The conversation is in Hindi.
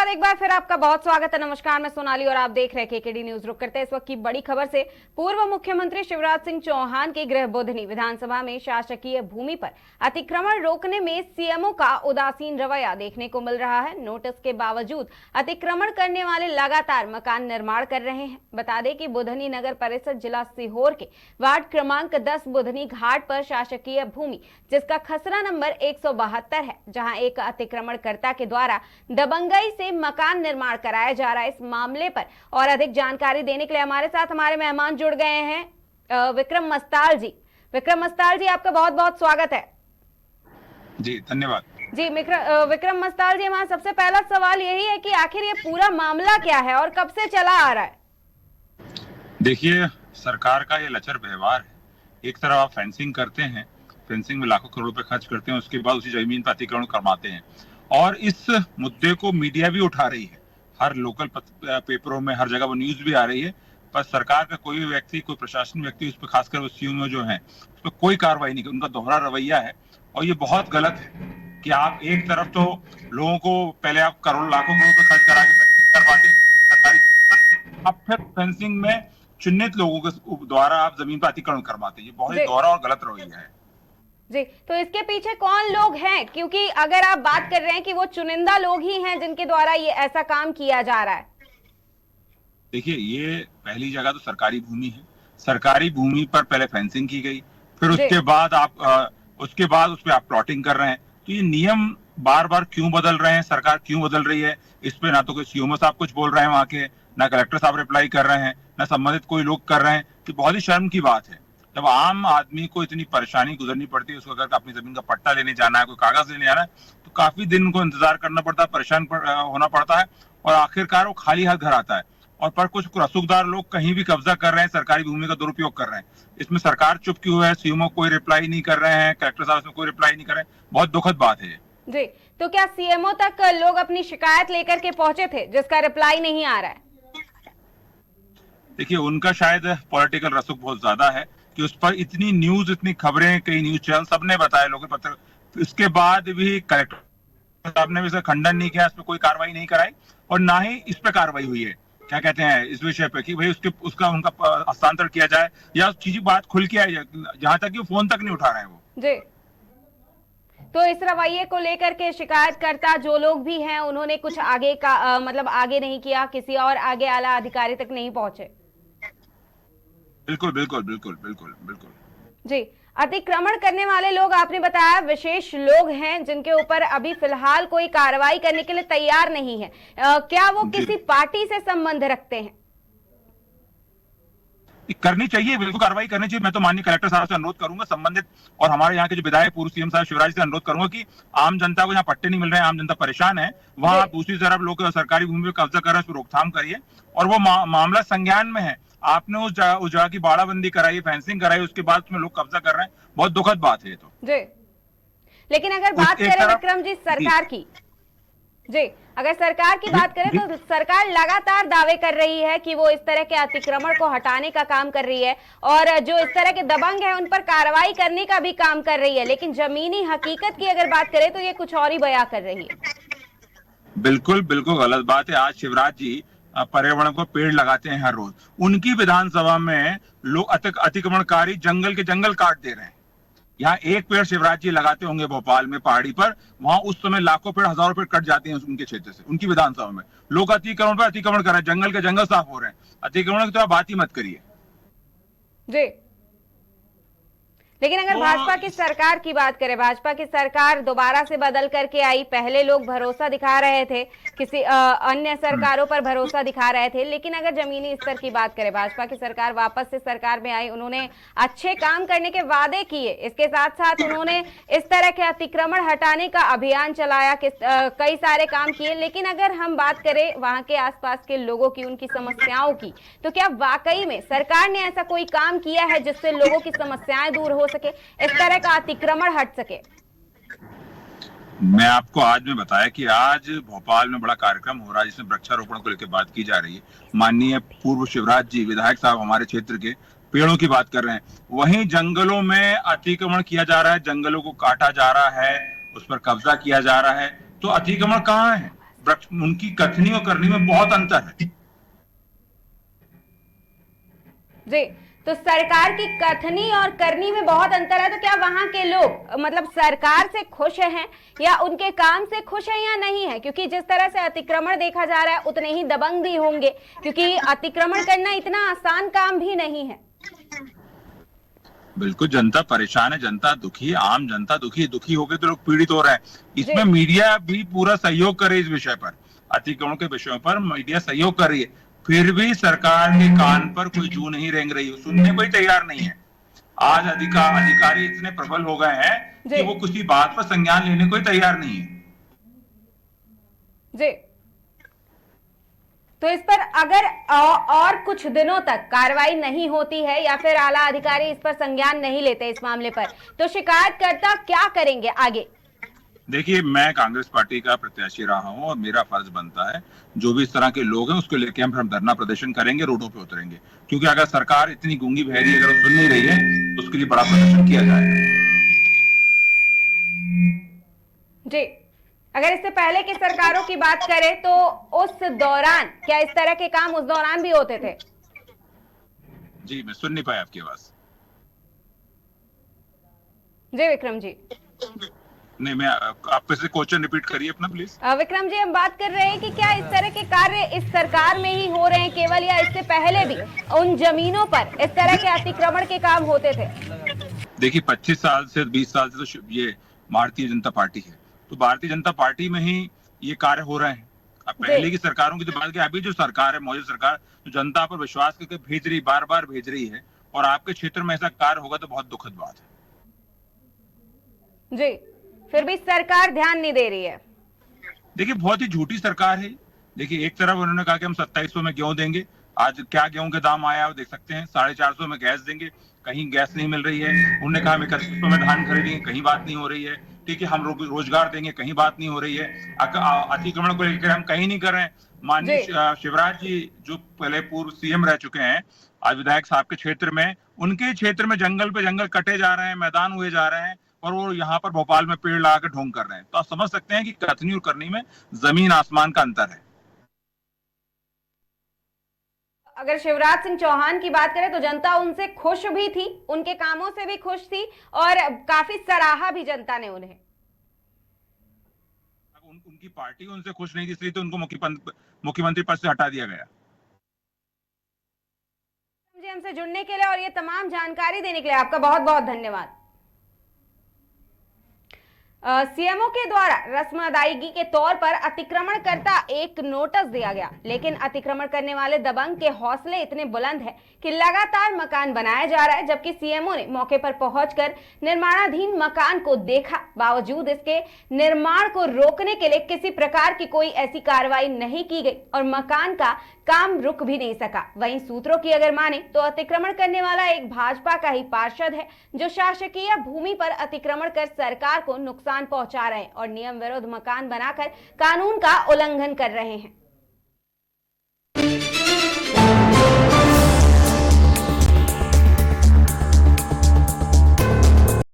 बाद एक बार फिर आपका बहुत स्वागत है। नमस्कार, मैं सोनाली और आप देख रहे हैं केकेडी न्यूज। रुक करते हैं इस वक्त की बड़ी खबर से। पूर्व मुख्यमंत्री शिवराज सिंह चौहान की गृह बुधनी विधानसभा में शासकीय भूमि पर अतिक्रमण रोकने में सीएमओ का उदासीन रवैया देखने को मिल रहा है। नोटिस के बावजूद अतिक्रमण करने वाले लगातार मकान निर्माण कर रहे हैं। बता दें कि बुधनी नगर परिषद जिला सीहोर के वार्ड क्रमांक 10 बुधनी घाट पर शासकीय भूमि, जिसका खसरा नंबर 172 है, जहां एक अतिक्रमणकर्ता के द्वारा दबंगई से मकान निर्माण कराया जा रहा है। इस मामले पर और अधिक जानकारी देने के लिए हमारे साथ हमारे मेहमान जुड़ गए हैं विक्रम मस्ताल जी। विक्रम मस्ताल जी, आपका बहुत बहुत स्वागत है। जी धन्यवाद। जी विक्रम मस्ताल जी, हमारा सबसे पहला सवाल यही है कि आखिर ये पूरा मामला क्या है और कब से चला आ रहा है? देखिए, सरकार का ये लचर व्यवहार है। एक तरफ आप फेंसिंग करते हैं, फेंसिंग में लाखों करोड़ रुपए खर्च करते हैं, उसके बाद उसी जमीन पर अतिक्रमण करवाते हैं और इस मुद्दे को मीडिया भी उठा रही है। हर लोकल पेपरों में हर जगह वो न्यूज भी आ रही है, पर सरकार का कोई भी व्यक्ति, कोई प्रशासनिक व्यक्ति उस पर, खासकर वो सीएमओ जो है, उस पर कोई कार्रवाई नहीं। उनका दोहरा रवैया है और ये बहुत गलत है कि आप एक तरफ तो लोगों को पहले आप करोड़ लाखों करोड़ रुपए खर्च करा के करवाते सरकारी, अब फिर फेंसिंग में चिन्हित लोगों के द्वारा आप जमीन पर अतिक्रमण करवाते हैं। ये बहुत ही दोहरा और गलत रवैया है। जी, तो इसके पीछे कौन लोग हैं? क्योंकि अगर आप बात कर रहे हैं कि वो चुनिंदा लोग ही हैं जिनके द्वारा ये ऐसा काम किया जा रहा है। देखिए, ये पहली जगह तो सरकारी भूमि है। सरकारी भूमि पर पहले फेंसिंग की गई, फिर उसके बाद उस पे आप प्लॉटिंग कर रहे हैं। तो ये नियम बार बार क्यों बदल रहे हैं, सरकार क्यों बदल रही है, इस पे ना तो कोई सीएमओ साहब कुछ बोल रहे हैं वहां के, ना कलेक्टर साहब रिप्लाई कर रहे हैं, ना संबंधित कोई लोग कर रहे हैं। तो बहुत ही शर्म की बात है। जब आम आदमी को इतनी परेशानी गुजरनी पड़ती है, उसको अगर अपनी जमीन का पट्टा लेने जाना है, कोई कागज लेने जाना है, तो काफी दिन उनको इंतजार करना पड़ता है, परेशान होना पड़ता है और आखिरकार वो खाली हाथ घर आता है। और पर कुछ रसूखदार लोग कहीं भी कब्जा कर रहे हैं, सरकारी भूमि का दुरुपयोग कर रहे हैं। इसमें सरकार चुप क्यों है? सीएमओ कोई रिप्लाई नहीं कर रहे हैं, कलेक्टर साहब इसमें कोई रिप्लाई नहीं कर रहे हैं। बहुत दुखद बात है जी, तो क्या सीएमओ तक लोग अपनी शिकायत लेकर के पहुंचे थे जिसका रिप्लाई नहीं आ रहा है? देखिए, उनका शायद पॉलिटिकल रसूख बहुत ज्यादा है कि उस पर इतनी न्यूज, इतनी खबरें, कई न्यूज चैनल सबने बताया, लोग पत्र, इसके बाद भी कलेक्टर साहब ने भी इसका खंडन नहीं किया, इस पर कोई कार्रवाई नहीं कराई और ना ही इस पे कार्रवाई हुई है। क्या कहते हैं इस विषय पे कि भाई उनका हस्तांतरण किया जाए या उस चीज की बात खुल के आई, जहां तक कि वो फोन तक नहीं उठा रहे हैं वो। जी, तो इस रवैये को लेकर के शिकायतकर्ता जो लोग भी हैं, उन्होंने कुछ आगे का मतलब आगे नहीं किया, किसी और आगे आला अधिकारी तक नहीं पहुंचे? बिल्कुल बिल्कुल बिल्कुल बिल्कुल बिल्कुल। जी, अतिक्रमण करने वाले लोग आपने बताया विशेष लोग हैं जिनके ऊपर अभी फिलहाल कोई कार्रवाई करने के लिए तैयार नहीं है। क्या वो किसी पार्टी से संबंध रखते हैं? करनी चाहिए, बिल्कुल कार्रवाई करनी चाहिए। मैं तो माननीय कलेक्टर साहब से अनुरोध करूंगा, संबंधित, और हमारे यहाँ के जो विधायक पूर्व सीएम साहब शिवराज से अनुरोध करूंगा कि आम जनता को जहाँ पट्टे नहीं मिल रहे हैं, आम जनता परेशान है, वहां आप दूसरी तरफ लोग सरकारी भूमि पे कब्जा कर रहे हैं, उस पर रोकथाम करिए और वो मामला संज्ञान में है। आपने उस जगह की बाड़ाबंदी कराई, फेंसिंग कराई, उसके बाद उसमें लोग कब्जा कर रहे हैं। बहुत दुखद बात है तो जी। लेकिन अगर बात करें विक्रम जी सरकार की, जी अगर सरकार की बात करें तो सरकार लगातार दावे कर रही है कि वो इस तरह के अतिक्रमण को हटाने का काम कर रही है और जो इस तरह के दबंग है उन पर कार्रवाई करने का भी काम कर रही है, लेकिन जमीनी हकीकत की अगर बात करें तो ये कुछ और ही बयां कर रही है। बिल्कुल बिल्कुल गलत बात है। आज शिवराज जी पर्यावरण को पेड़ लगाते हैं हर रोज, उनकी विधानसभा में लोग अतिक्रमणकारी जंगल के जंगल काट दे रहे हैं। यहाँ एक पेड़ शिवराज जी लगाते होंगे भोपाल में पहाड़ी पर, वहां उस समय लाखों पेड़, हजारों पेड़ कट जाते हैं उनके क्षेत्र से, उनकी विधानसभा में। लोग अतिक्रमण पर अतिक्रमण कर रहे हैं, जंगल के जंगल साफ हो रहे हैं। अतिक्रमण की तो आप बात ही मत करिए जी। लेकिन अगर भाजपा की सरकार की बात करें, भाजपा की सरकार दोबारा से बदल करके आई। पहले लोग भरोसा दिखा रहे थे, किसी अन्य सरकारों पर भरोसा दिखा रहे थे, लेकिन अगर जमीनी स्तर की बात करें, भाजपा की सरकार वापस से सरकार में आई, उन्होंने अच्छे काम करने के वादे किए। इसके साथ साथ उन्होंने इस तरह के अतिक्रमण हटाने का अभियान चलाया, कई सारे काम किए। लेकिन अगर हम बात करें वहां के आसपास के लोगों की, उनकी समस्याओं की, तो क्या वाकई में सरकार ने ऐसा कोई काम किया है जिससे लोगों की समस्याएं दूर हो सके, इस तरह का अतिक्रमण हट सके? मैं आपको आज में बताया कि आज भोपाल में बड़ा कार्यक्रम हो रहा है जिसमें वृक्षारोपण को लेकर बात की जा रही है। माननीय पूर्व शिवराज जी विधायक साहब हमारे क्षेत्र के पेड़ों की बात कर रहे हैं, वहीं जंगलों में अतिक्रमण किया जा रहा है, जंगलों को काटा जा रहा है, उस पर कब्जा किया जा रहा है। तो अतिक्रमण कहाँ है? उनकी कथनी और करनी में बहुत अंतर है। जी, तो सरकार की कथनी और करनी में बहुत अंतर है, तो क्या वहां के लोग मतलब सरकार से खुश हैं या उनके काम से खुश हैं या नहीं है? क्योंकि जिस तरह से अतिक्रमण देखा जा रहा है उतने ही दबंग भी होंगे, क्योंकि अतिक्रमण करना इतना आसान काम भी नहीं है। बिल्कुल, जनता परेशान है, जनता दुखी है, आम जनता दुखी होकर तो लोग पीड़ित हो रहे हैं। इसमें मीडिया भी पूरा सहयोग करे, इस विषय पर, अतिक्रमण के विषयों पर मीडिया सहयोग कर रही है, फिर भी सरकार के कान पर कोई जू नहीं रेंग रही, सुनने को ही तैयार नहीं है। आज अधिकारी इतने प्रबल हो गए हैं कि वो किसी बात पर संज्ञान लेने को ही तैयार नहीं है। जी, तो इस पर अगर और कुछ दिनों तक कार्रवाई नहीं होती है या फिर आला अधिकारी इस पर संज्ञान नहीं लेते इस मामले पर, तो शिकायतकर्ता क्या करेंगे आगे? देखिए, मैं कांग्रेस पार्टी का प्रत्याशी रहा हूं और मेरा फर्ज बनता है जो भी इस तरह के लोग हैं उसको लेके हम धरना प्रदर्शन करेंगे, रोडों पे उतरेंगे, क्योंकि अगर सरकार इतनी गूंगी बहरी अगर सुन नहीं रही है तो उसके लिए बड़ा प्रदर्शन किया जाएगा। जी, अगर इससे पहले की सरकारों की बात करें तो उस दौरान क्या इस तरह के काम उस दौरान भी होते थे? जी, मैं सुन नहीं पाया आपकी आवाज। जी विक्रम जी। नहीं, मैं आप फिर से क्वेश्चन रिपीट करिए अपना प्लीज। विक्रम जी, हम बात कर रहे हैं कि क्या इस तरह के कार्य इस सरकार में ही हो रहे हैं केवल, या इससे पहले भी उन जमीनों पर इस तरह के अतिक्रमण के काम होते थे? देखिए, 25 साल से 20 साल से तो ये भारतीय जनता पार्टी है, तो भारतीय जनता पार्टी में ही ये कार्य हो रहे हैं। अब पहले की सरकारों की तो बात की, अभी जो सरकार है, मौजूदा सरकार जो जनता पर विश्वास करके भेज रही, बार बार भेज रही है, और आपके क्षेत्र में ऐसा कार्य होगा तो बहुत दुखद बात है। जी, फिर भी सरकार ध्यान नहीं दे रही है। देखिए, बहुत ही झूठी सरकार है। देखिए, एक तरफ उन्होंने कहा कि हम 2700 में गेहूं देंगे, आज क्या गेहूं के दाम आया है देख सकते हैं, 450 में गैस देंगे, कहीं गैस नहीं मिल रही है। उन्होंने कहा हम 3100 में धान खरीदेंगे, कहीं बात नहीं हो रही है। ठीक है, हम रोजगार देंगे, कहीं बात नहीं हो रही है। अतिक्रमण को लेकर हम कहीं नहीं कर रहे हैं। माननीय शिवराज जी जो पहले पूर्व सीएम रह चुके हैं, आज विधायक साहब के क्षेत्र में, उनके क्षेत्र में जंगल पे जंगल कटे जा रहे हैं, मैदान हुए जा रहे हैं, और वो यहाँ पर भोपाल में पेड़ लगा के ढोंग कर रहे हैं। तो आप समझ सकते हैं कि कथनी और करनी में जमीन आसमान का अंतर है। अगर शिवराज सिंह चौहान की बात करें तो जनता उनसे खुश भी थी, उनके कामों से भी खुश थी और काफी सराहा भी जनता ने उन्हें। उनकी पार्टी उनसे खुश नहीं थी, इसलिए तो उनको मुख्यमंत्री पद से हटा दिया गया। हमसे जुड़ने के लिए और ये तमाम जानकारी देने के लिए आपका बहुत बहुत धन्यवाद। सीएमओ के द्वारा रस्म अदायगी के तौर पर अतिक्रमणकर्ता एक नोटिस दिया गया, लेकिन अतिक्रमण करने वाले दबंग के हौसले इतने बुलंद हैं कि लगातार मकान बनाया जा रहा है, जबकि सीएमओ ने मौके पर पहुंचकर निर्माणाधीन मकान को देखा। बावजूद इसके निर्माण को रोकने के लिए किसी प्रकार की कोई ऐसी कार्रवाई नहीं की गई और मकान का काम रुक भी नहीं सका। वहीं सूत्रों की अगर माने तो अतिक्रमण करने वाला एक भाजपा का ही पार्षद है जो शासकीय भूमि पर अतिक्रमण कर सरकार को नुकसान पहुंचा रहे हैं और नियम विरुद्ध मकान बनाकर कानून का उल्लंघन कर रहे हैं।